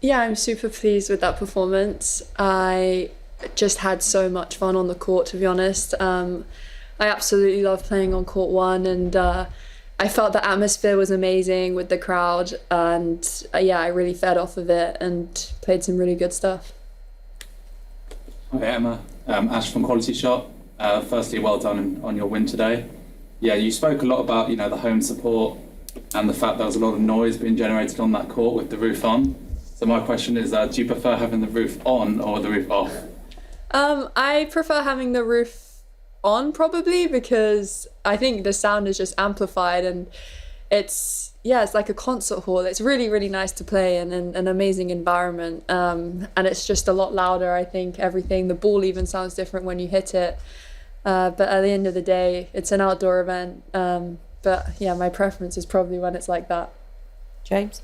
Yeah, I'm super pleased with that performance. I just had so much fun on the court, to be honest. I absolutely love playing on court one, and I felt the atmosphere was amazing with the crowd, and yeah, I really fed off of it and played some really good stuff. Hi Emma, Ash from Quality Shot. Firstly, well done on your win today. Yeah, you spoke a lot about the home support and the fact there was a lot of noise being generated on that court with the roof on. So my question is, do you prefer having the roof on or the roof off? I prefer having the roof on, probably, because I think the sound is just amplified, and it's like a concert hall. It's really, really nice to play in, and an amazing environment, and it's just a lot louder. I think everything, the ball even sounds different when you hit it, but at the end of the day, it's an outdoor event, but yeah, my preference is probably when it's like that. James?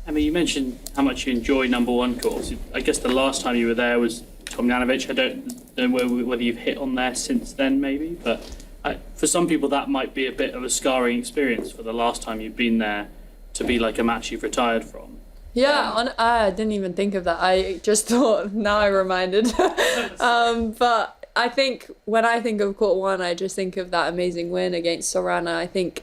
I mean, you mentioned how much you enjoy number one courts. I guess the last time you were there was Tomljanovic. I don't know whether you've hit on there since then, maybe, but for some people that might be a bit of a scarring experience for the last time you've been there to be like a match you've retired from. Yeah, I didn't even think of that. I just thought, now I'm reminded. But I think when I think of court one, I just think of that amazing win against Sorana. I think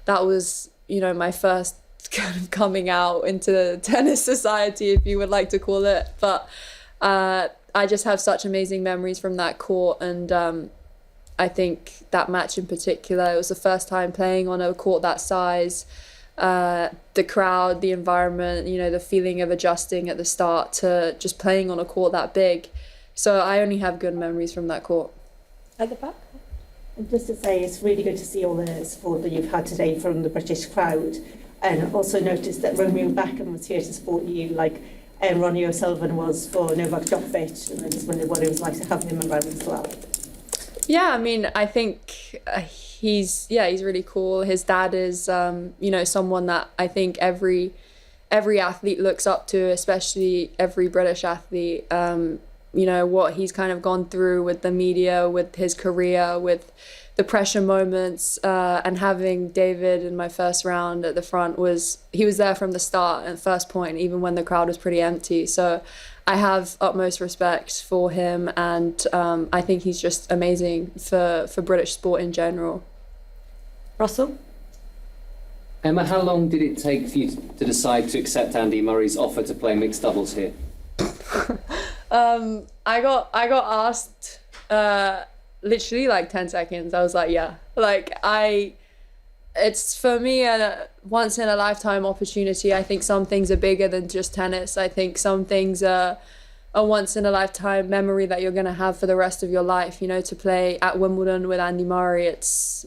that was, my first kind of coming out into tennis society, if you would like to call it. But I just have such amazing memories from that court, and I think that match in particular, it was the first time playing on a court that size. The crowd, the environment, the feeling of adjusting at the start to just playing on a court that big. So I only have good memories from that court. At the back? And just to say, it's really good to see all the support that you've had today from the British crowd. And also noticed that Romeo Beckham was here to support you, like Ronnie O'Sullivan was for Novak Djokovic, and I just wondered what it was like to have him around as well. Yeah, I mean, I think he's really cool. His dad is, someone that I think every athlete looks up to, especially every British athlete. What he's kind of gone through with the media, with his career, with the pressure moments, and having David in my first round at the front he was there from the start and first point, even when the crowd was pretty empty. So I have utmost respect for him, and I think he's just amazing for British sport in general. Russell? Emma, how long did it take for you to decide to accept Andy Murray's offer to play mixed doubles here? I got asked literally like 10 seconds. I was like, yeah. It's for me a once in a lifetime opportunity. I think some things are bigger than just tennis. I think some things are a once in a lifetime memory that you're going to have for the rest of your life. To play at Wimbledon with Andy Murray, it's,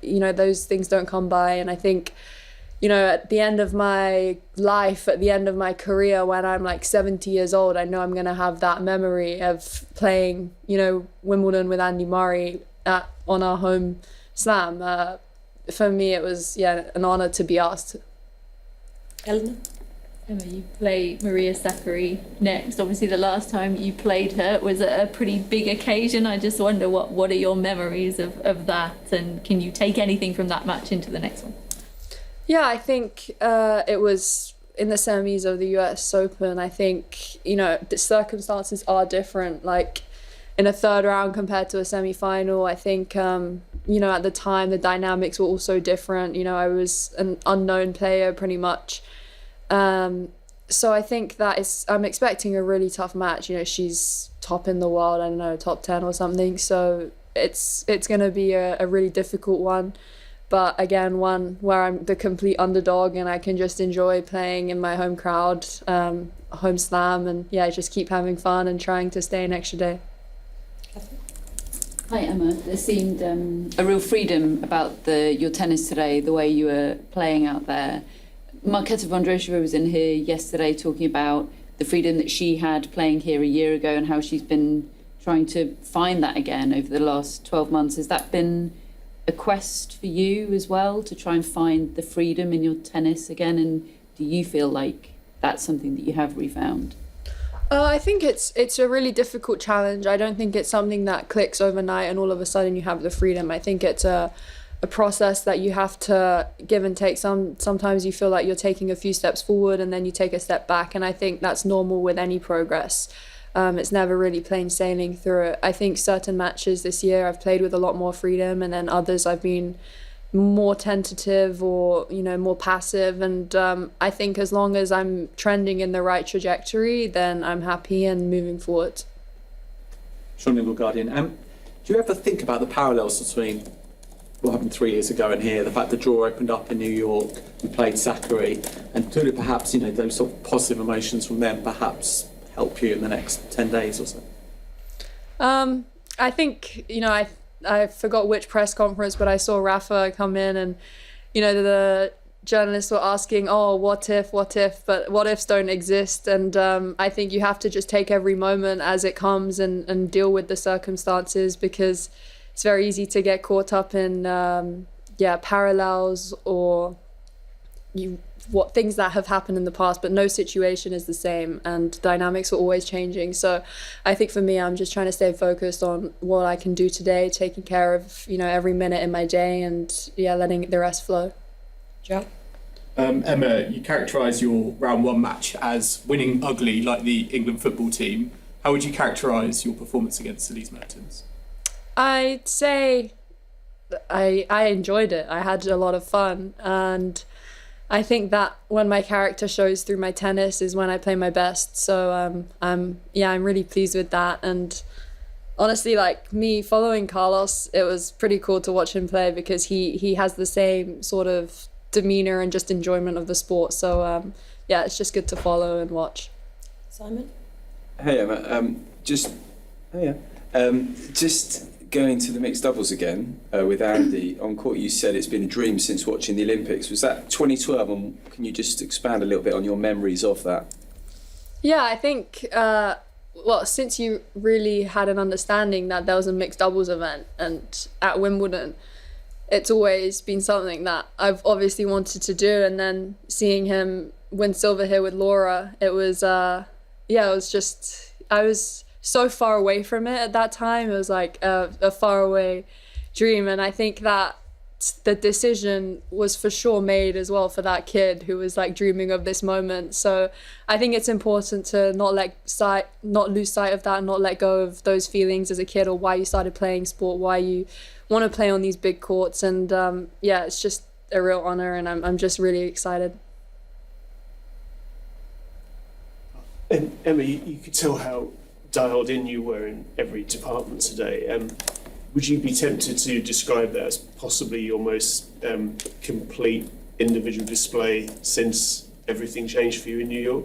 those things don't come by. And I think, at the end of my life, at the end of my career, when I'm like 70 years old, I know I'm going to have that memory of playing, Wimbledon with Andy Murray on our home slam. For me, it was, an honour to be asked. Eleanor? Emma, you play Maria Sakkari next. Obviously, the last time you played her was a pretty big occasion. I just wonder what are your memories of that, and can you take anything from that match into the next one? Yeah, I think it was in the semis of the US Open. I think, the circumstances are different. Like in a third round compared to a semi-final, I think, at the time, the dynamics were also different. I was an unknown player pretty much. So I think I'm expecting a really tough match. She's top in the world, I don't know, top 10 or something. So it's going to be a really difficult one. But again, one where I'm the complete underdog and I can just enjoy playing in my home crowd, home slam, and just keep having fun and trying to stay an extra day. Hi Emma, there seemed a real freedom about your tennis today, the way you were playing out there. Marketa Vondrousova was in here yesterday talking about the freedom that she had playing here a year ago and how she's been trying to find that again over the last 12 months. Has that been a quest for you as well, to try and find the freedom in your tennis again? And do you feel like that's something that you have refound? I think it's a really difficult challenge. I don't think it's something that clicks overnight and all of a sudden you have the freedom. I think it's a a process that you have to give and take. Sometimes you feel like you're taking a few steps forward and then you take a step back, and I think that's normal with any progress. It's never really plain sailing through it. I think certain matches this year I've played with a lot more freedom, and then others I've been more tentative or, you know, more passive. And I think as long as I'm trending in the right trajectory, then I'm happy and moving forward. Sean Nimble, Guardian. Do you ever think about the parallels between what happened 3 years ago and here, the fact the draw opened up in New York, we played Sacré, and could it perhaps, you know, those sort of positive emotions from them perhaps help you in the next 10 days or so? I think, you know, I forgot which press conference, but I saw Rafa come in and, you know, the journalists were asking, oh, what if, but what ifs don't exist. And I think you have to just take every moment as it comes and deal with the circumstances, because it's very easy to get caught up in, parallels or what things that have happened in the past, but no situation is the same and dynamics are always changing. So I think for me, I'm just trying to stay focused on what I can do today, taking care of, you know, every minute in my day, and letting the rest flow. Joe? Emma, you characterise your round one match as winning ugly like the England football team. How would you characterise your performance against Elise Mertens? I'd say I enjoyed it. I had a lot of fun, and I think that when my character shows through my tennis is when I play my best. So I'm really pleased with that. And honestly, like me following Carlos, it was pretty cool to watch him play, because he has the same sort of demeanor and just enjoyment of the sport. So it's just good to follow and watch. Simon? Hey Emma, just going to the mixed doubles again with Andy on court. You said it's been a dream since watching the Olympics. Was that 2012? And can you just expand a little bit on your memories of that? Yeah, I think since you really had an understanding that there was a mixed doubles event and at Wimbledon, it's always been something that I've obviously wanted to do. And then seeing him win silver here with Laura, it was I was so far away from it at that time. It was like a faraway dream, and I think that the decision was for sure made as well for that kid who was like dreaming of this moment. So I think it's important to not lose sight of that, and not let go of those feelings as a kid, or why you started playing sport, why you want to play on these big courts. And it's just a real honor, and I'm just really excited. And Emma, you could tell how dialed in you were in every department today. Would you be tempted to describe that as possibly your most complete individual display since everything changed for you in New York?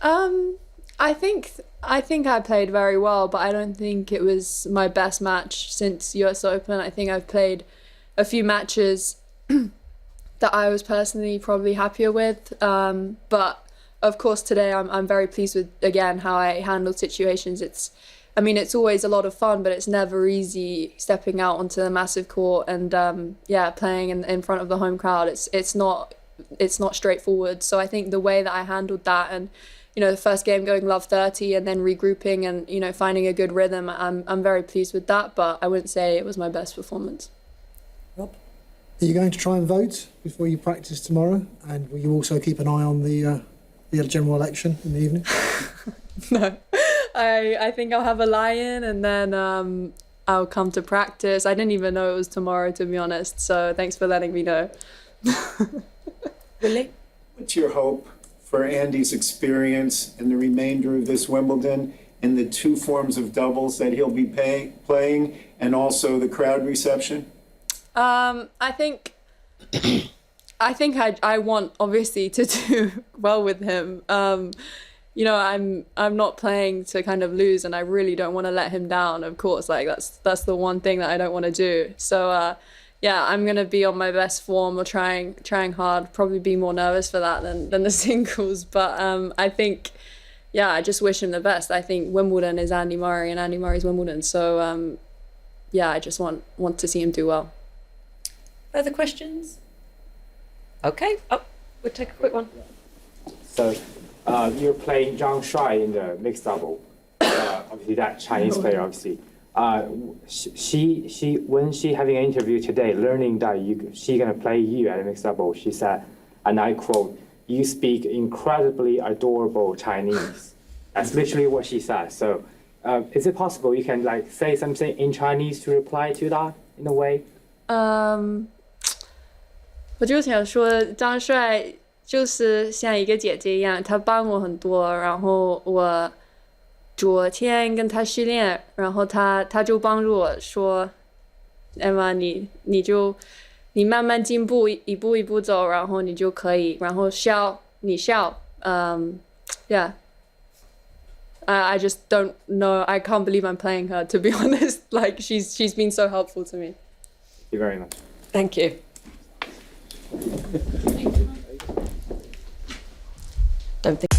I think I played very well, but I don't think it was my best match since US Open. I think I've played a few matches that I was personally probably happier with, but of course, today I'm very pleased with, again, how I handled situations. It's always a lot of fun, but it's never easy stepping out onto the massive court and playing in front of the home crowd. It's not straightforward. So I think the way that I handled that, and the first game going love 30 and then regrouping and finding a good rhythm, I'm very pleased with that. But I wouldn't say it was my best performance. Rob, are you going to try and vote before you practice tomorrow? And will you also keep an eye on the general election in the evening? No, I think I'll have a lie-in, and then I'll come to practice. I didn't even know it was tomorrow, to be honest, so thanks for letting me know. Really? What's your hope for Andy's experience in the remainder of this Wimbledon, in the two forms of doubles that he'll be playing, and also the crowd reception? I think I want, obviously, to do well with him. I'm not playing to kind of lose, and I really don't want to let him down, of course. Like that's the one thing that I don't want to do. So I'm gonna be on my best form, or trying hard. Probably be more nervous for that than the singles. But I think, I just wish him the best. I think Wimbledon is Andy Murray, and Andy Murray's Wimbledon. So I just want to see him do well. Further questions? Okay. Oh, we'll take a quick one. So you're playing Zhang Shuai in the mixed double. Obviously that Chinese player, obviously. she when she having an interview today, learning that she gonna play you at a mixed double, she said, and I quote, "You speak incredibly adorable Chinese." That's literally what she said. So, is it possible you can like say something in Chinese to reply to that in a way? 我就想说，张帅就是像一个姐姐一样，他帮我很多。然后我昨天跟他训练，然后他就帮助我说 ，Emma， 你慢慢进步，一步一步走，然后你就可以，然后你笑，yeah. I just don't know. I can't believe I'm playing her. To be honest, like she's been so helpful to me. Thank you very much. Thank you. Don't think.